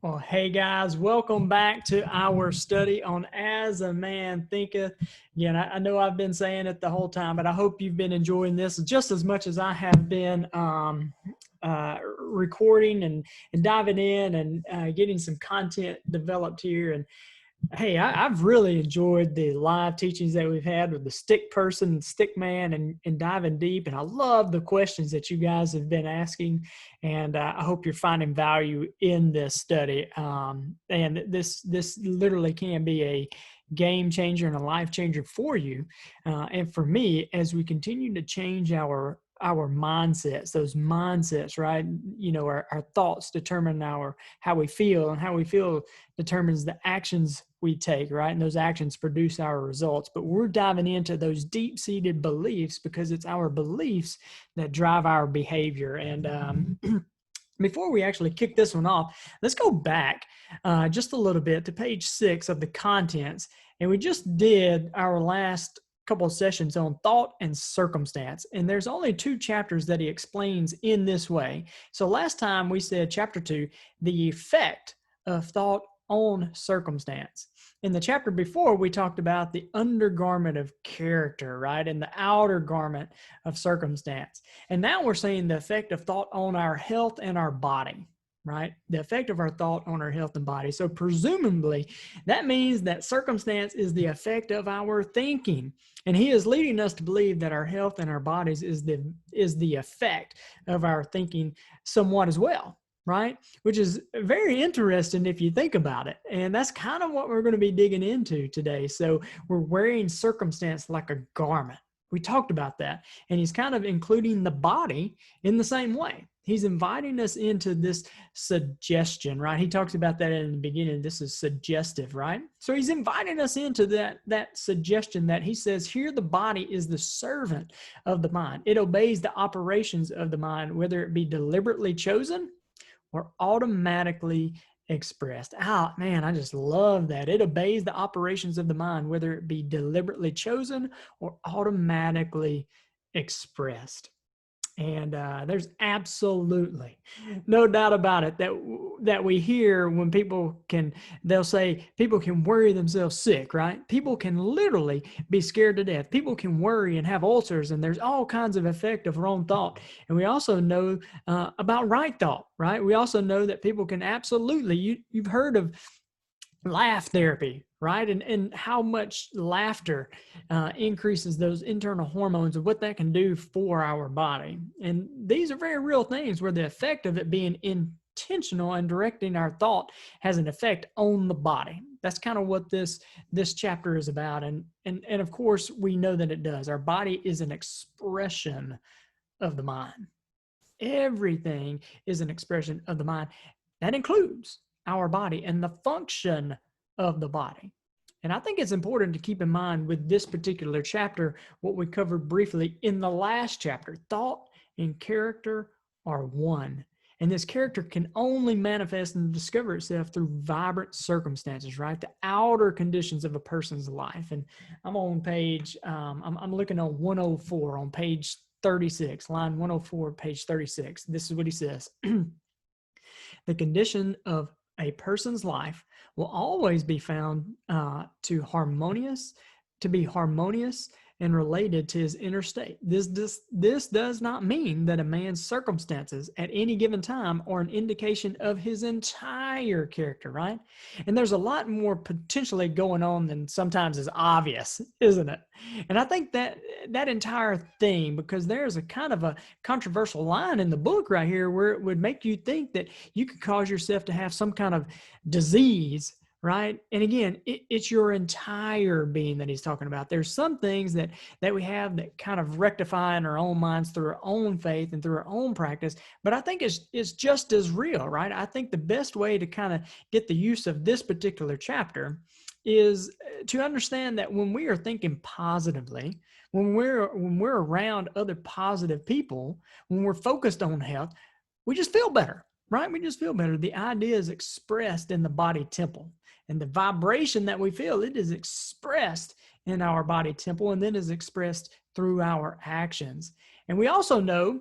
Well, hey guys, welcome back to our study on As a Man Thinketh. Again, I know I've been saying it the whole time, but I hope you've been enjoying this just as much as I have been recording and diving in and getting some content developed here. And hey, I've really enjoyed the live teachings that we've had with the stick person, stick man, and diving deep. And I love the questions that you guys have been asking. And I hope you're finding value in this study. And this literally can be a game changer and a life changer for you. And for me, as we continue to change our mindsets, those mindsets, right? You know, our thoughts determine how we feel, and how we feel determines the actions we take, right? And those actions produce our results. But we're diving into those deep-seated beliefs because it's our beliefs that drive our behavior. And before we actually kick this one off, let's go back just a little bit to page 6 of the contents. And we just did our last couple of sessions on thought and circumstance. And there's only 2 chapters that he explains in this way. So last time we said chapter 2, the effect of thought on circumstance. In the chapter before, we talked about the undergarment of character, right? And the outer garment of circumstance. And now we're saying the effect of thought on our health and our body, right? The effect of our thought on our health and body. So presumably, that means that circumstance is the effect of our thinking. And he is leading us to believe that our health and our bodies is the effect of our thinking somewhat as well, right? Which is very interesting if you think about it. And that's kind of what we're going to be digging into today. So we're wearing circumstance like a garment. We talked about that. And he's kind of including the body in the same way. He's inviting us into this suggestion, right? He talks about that in the beginning. This is suggestive, right? So he's inviting us into that suggestion that he says here the body is the servant of the mind. It obeys the operations of the mind, whether it be deliberately chosen or automatically expressed. Ah, man, I just love that. It obeys the operations of the mind, whether it be deliberately chosen or automatically expressed. And there's absolutely no doubt about it that we hear when they'll say people can worry themselves sick, right? People can literally be scared to death. People can worry and have ulcers, and there's all kinds of effect of wrong thought. And we also know about right thought, right? We also know that people can absolutely, you've heard of laugh therapy, right? And how much laughter increases those internal hormones of what that can do for our body. And these are very real things where the effect of it being intentional and directing our thought has an effect on the body. That's kind of what this chapter is about. And of course, we know that it does. Our body is an expression of the mind. Everything is an expression of the mind. That includes our body and the function of the body. And I think it's important to keep in mind with this particular chapter what we covered briefly in the last chapter. Thought and character are one. And this character can only manifest and discover itself through vibrant circumstances, right? The outer conditions of a person's life. And I'm on page, I'm looking on 104 on page 36, line 104, page 36. This is what he says. The condition of a person's life will always be found to be harmonious and related to his inner state. This does not mean that a man's circumstances at any given time are an indication of his entire character, right? And there's a lot more potentially going on than sometimes is obvious, isn't it? And I think that entire thing, because there's a kind of a controversial line in the book right here where it would make you think that you could cause yourself to have some kind of disease, right? And again, it's your entire being that he's talking about. There's some things that we have that kind of rectify in our own minds through our own faith and through our own practice. But I think it's just as real, right? I think the best way to kind of get the use of this particular chapter is to understand that when we are thinking positively, when we're around other positive people, when we're focused on health, we just feel better, right? We just feel better. The idea is expressed in the body temple. And the vibration that we feel, it is expressed in our body temple and then is expressed through our actions. And we also know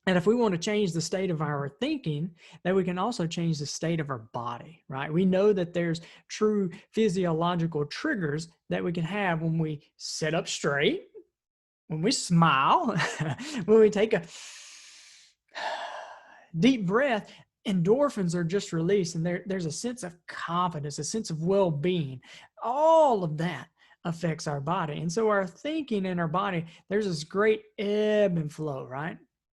And if we want to change the state of our thinking, then we can also change the state of our body, right? We know that there's true physiological triggers that we can have when we sit up straight, when we smile, when we take a deep breath. Endorphins are just released, and there's a sense of confidence, a sense of well-being. All of that affects our body. And so our thinking and our body, there's this great ebb and flow, right?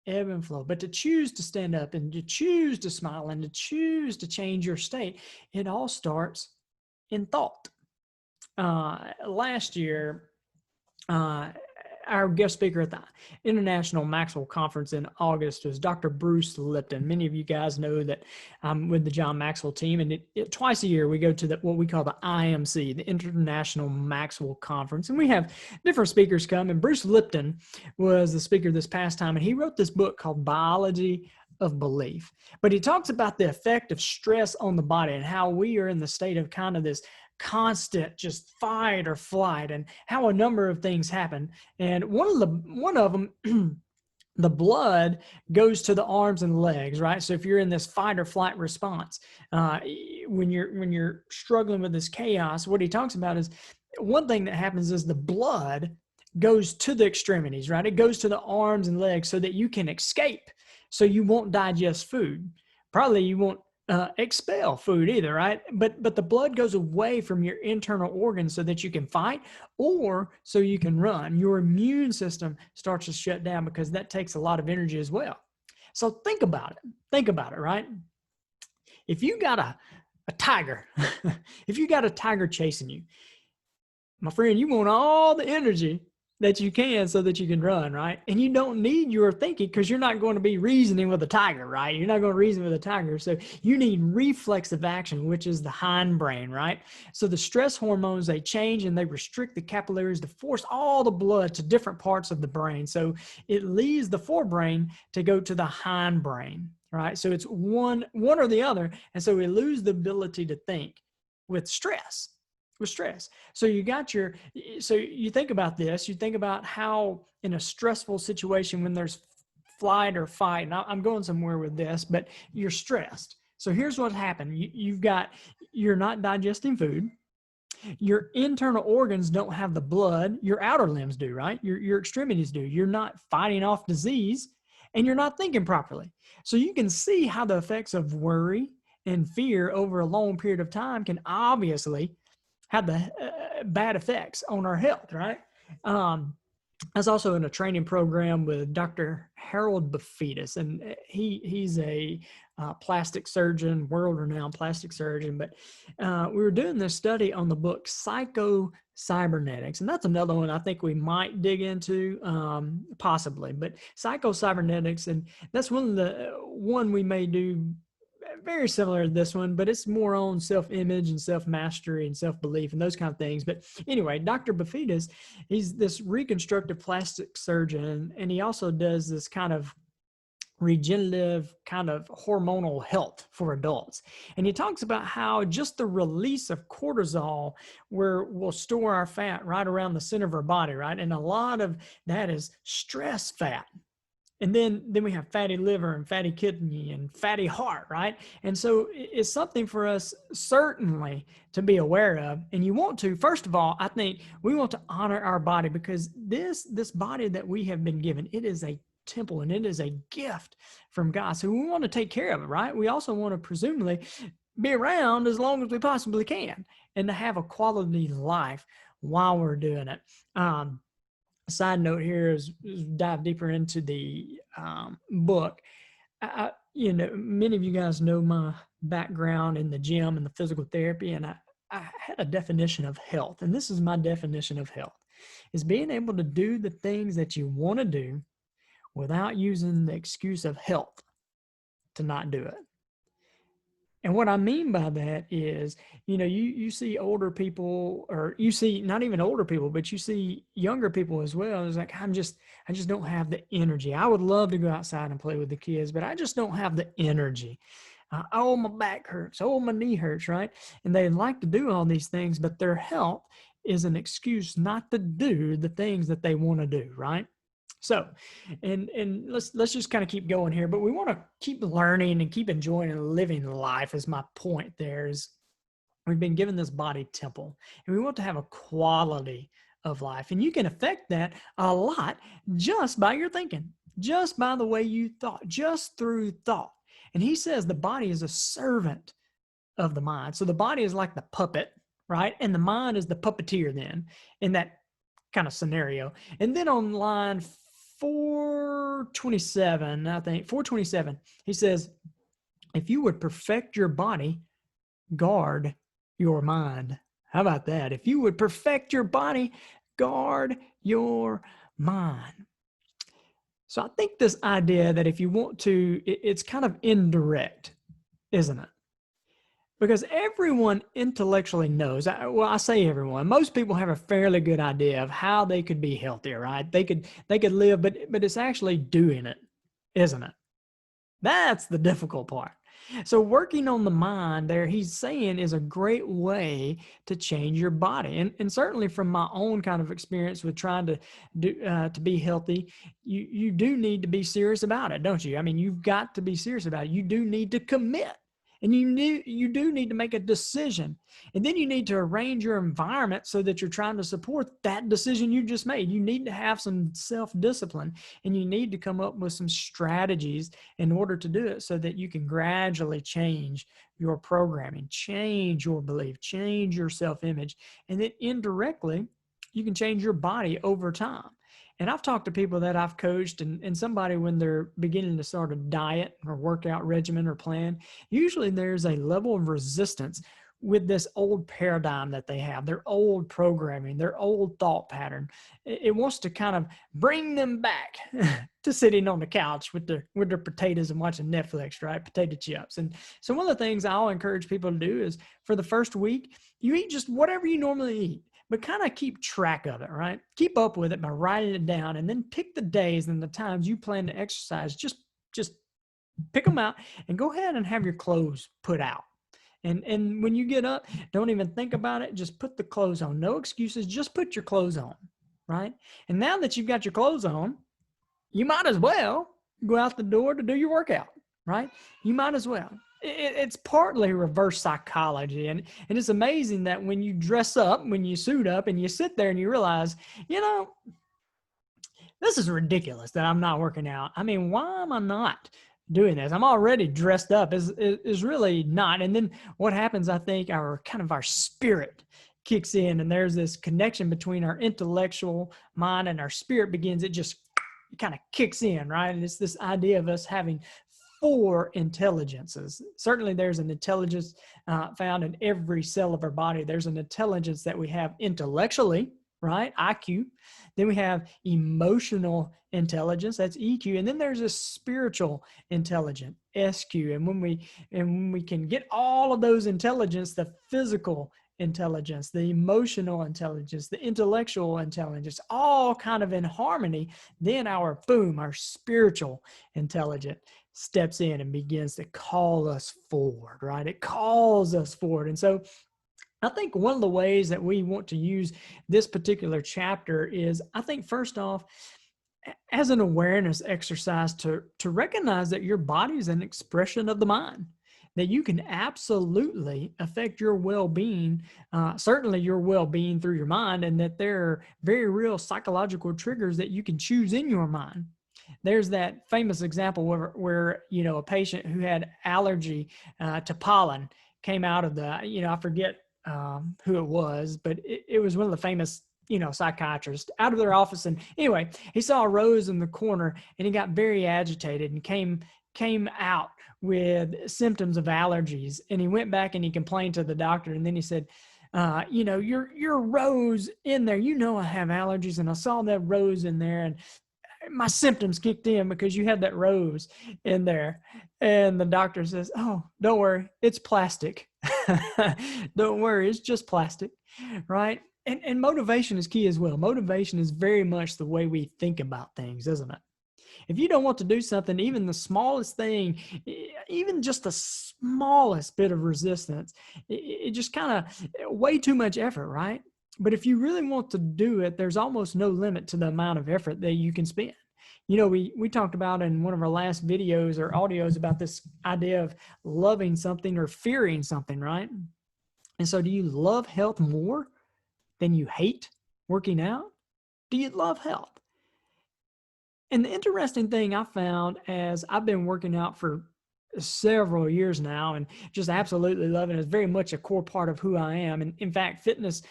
Ebb and flow. But to choose to stand up and to choose to smile and to choose to change your state, it all starts in thought. Last year, our guest speaker at the International Maxwell Conference in August was Dr. Bruce Lipton. Many of you guys know that I'm with the John Maxwell team, and twice a year we go to what we call the IMC, the International Maxwell Conference, and we have different speakers come, and Bruce Lipton was the speaker this past time, and he wrote this book called Biology of Belief. But he talks about the effect of stress on the body and how we are in the state of kind of this constant just fight or flight, and how a number of things happen. And one of them the blood goes to the arms and legs, right? So if you're in this fight or flight response, when you're struggling with this chaos, what he talks about is one thing that happens is the blood goes to the extremities, right? It goes to the arms and legs so that you can escape, so you won't digest food. Probably you won't expel food either, right? But the blood goes away from your internal organs so that you can fight or so you can run. Your immune system starts to shut down because that takes a lot of energy as well. So think about it, right? If you got a tiger, if you got a tiger chasing you, my friend, you want all the energy that you can so that you can run, right? And you don't need your thinking, because you're not going to be reasoning with a tiger, right? You're not going to reason with a tiger. So you need reflexive action, which is the hindbrain, right? So the stress hormones, they change and they restrict the capillaries to force all the blood to different parts of the brain. So it leaves the forebrain to go to the hindbrain, right? So it's one or the other. And so we lose the ability to think with stress. So you think about this, you think about how in a stressful situation, when there's flight or fight, and I'm going somewhere with this, but you're stressed. So here's what happened. You're not digesting food. Your internal organs don't have the blood. Your outer limbs do, right? Your extremities do. You're not fighting off disease, and you're not thinking properly. So you can see how the effects of worry and fear over a long period of time can obviously have the bad effects on our health, right? I was also in a training program with Dr. Harold Bafidis, and he's a plastic surgeon, world-renowned plastic surgeon. But we were doing this study on the book Psycho-Cybernetics, and that's another one I think we might dig into, possibly. But Psycho-Cybernetics, and that's one we may do very similar to this one, but it's more on self-image and self-mastery and self-belief and those kind of things. But anyway, Dr. Bafidis, he's this reconstructive plastic surgeon, and he also does this kind of regenerative kind of hormonal health for adults. And he talks about how just the release of cortisol, where we'll store our fat right around the center of our body, right? And a lot of that is stress fat. And then we have fatty liver and fatty kidney and fatty heart, right? And so it's something for us certainly to be aware of. And you want to, first of all, I think we want to honor our body, because this body that we have been given, it is a temple and it is a gift from God. So we want to take care of it, right? We also want to presumably be around as long as we possibly can and to have a quality life while we're doing it. Side note here is dive deeper into the book. Many of you guys know my background in the gym and the physical therapy, and I had a definition of health, and this is my definition of health, is being able to do the things that you want to do without using the excuse of health to not do it. And what I mean by that is, you see older people, or you see not even older people, but you see younger people as well. It's like, I just don't have the energy. I would love to go outside and play with the kids, but I just don't have the energy. Oh, my back hurts. Oh, my knee hurts, right? And they like to do all these things, but their health is an excuse not to do the things that they want to do, right? So, and let's just kind of keep going here, but we want to keep learning and keep enjoying and living life is my point there. Is we've been given this body temple, and we want to have a quality of life. And you can affect that a lot just by your thinking, just by the way you thought, just through thought. And he says the body is a servant of the mind. So the body is like the puppet, right? And the mind is the puppeteer then in that kind of scenario. And then on line 427, I think 427, he says, if you would perfect your body, guard your mind. How about that? If you would perfect your body, guard your mind. So I think this idea that if you want to, it's kind of indirect, isn't it? Because everyone intellectually knows, I say everyone, most people have a fairly good idea of how they could be healthier, right? They could live, but it's actually doing it, isn't it? That's the difficult part. So working on the mind there, he's saying, is a great way to change your body. And certainly from my own kind of experience with trying to do to be healthy, you do need to be serious about it, don't you? I mean, you've got to be serious about it. You do need to commit. And you do need to make a decision. And then you need to arrange your environment so that you're trying to support that decision you just made. You need to have some self-discipline, and you need to come up with some strategies in order to do it so that you can gradually change your programming, change your belief, change your self-image. And then indirectly, you can change your body over time. And I've talked to people that I've coached, and somebody when they're beginning to start a diet or workout regimen or plan, usually there's a level of resistance with this old paradigm that they have, their old programming, their old thought pattern. It wants to kind of bring them back to sitting on the couch with their potatoes and watching Netflix, right? Potato chips. And so one of the things I'll encourage people to do is for the first week, you eat just whatever you normally eat, but kind of keep track of it, right? Keep up with it by writing it down, and then pick the days and the times you plan to exercise. Just pick them out and go ahead and have your clothes put out. And when you get up, don't even think about it. Just put the clothes on. No excuses. Just put your clothes on, right? And now that you've got your clothes on, you might as well go out the door to do your workout, right? You might as well. It's partly reverse psychology. And it's amazing that when you dress up, when you suit up and you sit there and you realize, this is ridiculous that I'm not working out. I mean, why am I not doing this? I'm already dressed up is really not. And then what happens, I think, our spirit kicks in, and there's this connection between our intellectual mind and our spirit it just kind of kicks in, right? And it's this idea of us having 4 intelligences. Certainly there's an intelligence found in every cell of our body. There's an intelligence that we have intellectually, right? IQ. Then we have emotional intelligence, that's EQ. And then there's a spiritual intelligence, SQ. And when we can get all of those intelligence, the physical intelligence, the emotional intelligence, the intellectual intelligence, all kind of in harmony, then our spiritual intelligence steps in and begins to call us forward, right? It calls us forward. And so I think one of the ways that we want to use this particular chapter is, I think first off, as an awareness exercise to recognize that your body is an expression of the mind, that you can absolutely affect your well-being, certainly your well-being through your mind, and that there are very real psychological triggers that you can choose in your mind. There's that famous example where a patient who had allergy to pollen came out of the, I forget who it was, but it was one of the famous, psychiatrists out of their office. And anyway, he saw a rose in the corner and he got very agitated and came out with symptoms of allergies. And he went back and he complained to the doctor. And then he said, your rose in there, I have allergies, and I saw that rose in there, and my symptoms kicked in because you had that rose in there. And the doctor says, oh, don't worry, it's plastic. Don't worry, it's just plastic, right? And motivation is key as well. Motivation is very much the way we think about things, isn't it? If you don't want to do something, even the smallest thing, even just the smallest bit of resistance, it just kind of way too much effort, right? But if you really want to do it, there's almost no limit to the amount of effort that you can spend. we talked about in one of our last videos or audios about this idea of loving something or fearing something, right? And so do you love health more than you hate working out? Do you love health? And the interesting thing I found as I've been working out for several years now and just absolutely loving it, is very much a core part of who I am. And in fact, fitness,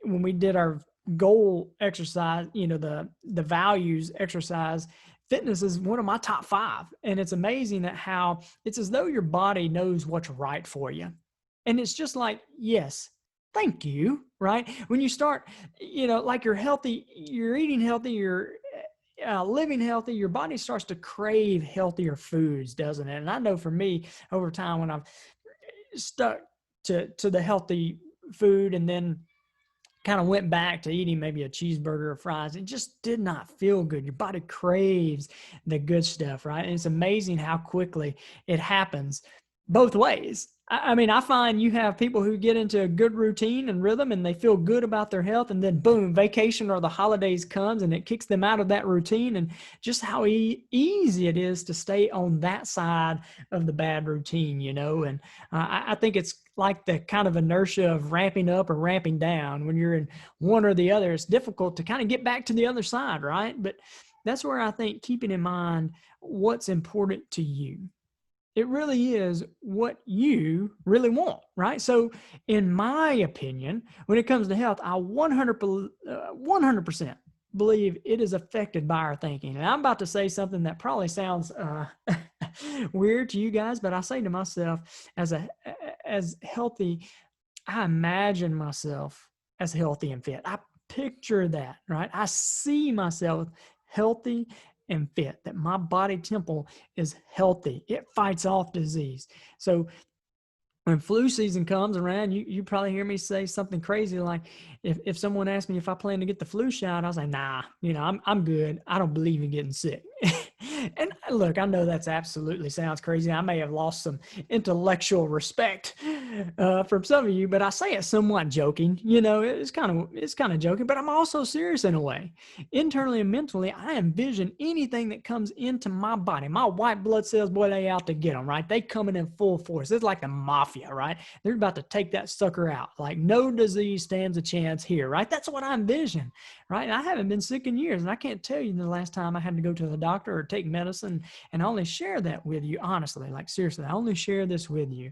when we did our goal exercise, the values exercise, fitness is one of my top 5. And it's amazing at how it's as though your body knows what's right for you. And it's just like, yes, thank you, right? When you start, like you're healthy, you're eating healthy, you're living healthy, your body starts to crave healthier foods, doesn't it? And I know for me, over time, when I've stuck to the healthy food and then kind of went back to eating maybe a cheeseburger or fries, it just did not feel good. Your body craves the good stuff, right? And it's amazing how quickly it happens both ways. I mean, I find you have people who get into a good routine and rhythm and they feel good about their health, and then boom, vacation or the holidays comes and it kicks them out of that routine, and just how easy it is to stay on that side of the bad routine, and I think it's like the kind of inertia of ramping up or ramping down. When you're in one or the other, it's difficult to kind of get back to the other side, right? But that's where I think keeping in mind what's important to you. It really is what you really want, right? So in my opinion, when it comes to health, I 100% believe it is affected by our thinking. And I'm about to say something that probably sounds weird to you guys, but I say to myself, as healthy, I imagine myself as healthy and fit. I picture that, right? I see myself healthy and fit, that my body temple is healthy. It fights off disease. So when flu season comes around, you probably hear me say something crazy like, if someone asked me if I plan to get the flu shot, I was like, nah, I'm good. I don't believe in getting sick. And look, I know that's absolutely sounds crazy. I may have lost some intellectual respect from some of you, but I say it somewhat joking. It's kind of joking, but I'm also serious in a way. Internally and mentally, I envision anything that comes into my body. My white blood cells, boy, they out to get them, right? They coming in full force. It's like the mafia, right? They're about to take that sucker out. Like no disease stands a chance here, right? That's what I envision, right? And I haven't been sick in years, and I can't tell you the last time I had to go to the doctor or take medicine. And I only share that with you, honestly, like seriously, I only share this with you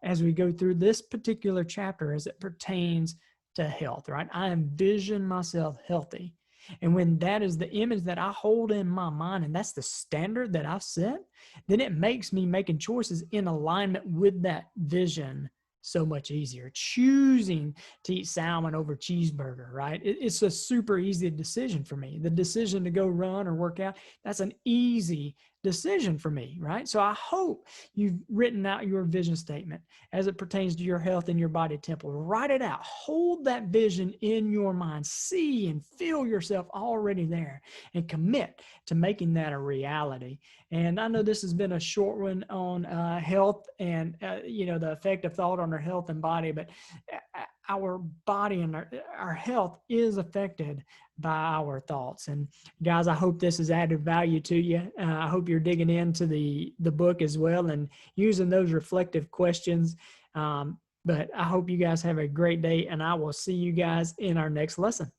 as we go through this particular chapter as it pertains to health, right? I envision myself healthy. And when that is the image that I hold in my mind, and that's the standard that I've set, then it makes me making choices in alignment with that vision so much easier. Choosing to eat salmon over cheeseburger, right? It's a super easy decision for me. The decision to go run or work out, that's an easy decision for me, right? So I hope you've written out your vision statement as it pertains to your health and your body temple. Write it out. Hold that vision in your mind. See and feel yourself already there, and commit to making that a reality. And I know this has been a short one on health and, the effect of thought on our health and body, but our body and our health is affected by our thoughts. And guys, I hope this has added value to you. I hope you're digging into the book as well and using those reflective questions. But I hope you guys have a great day, and I will see you guys in our next lesson.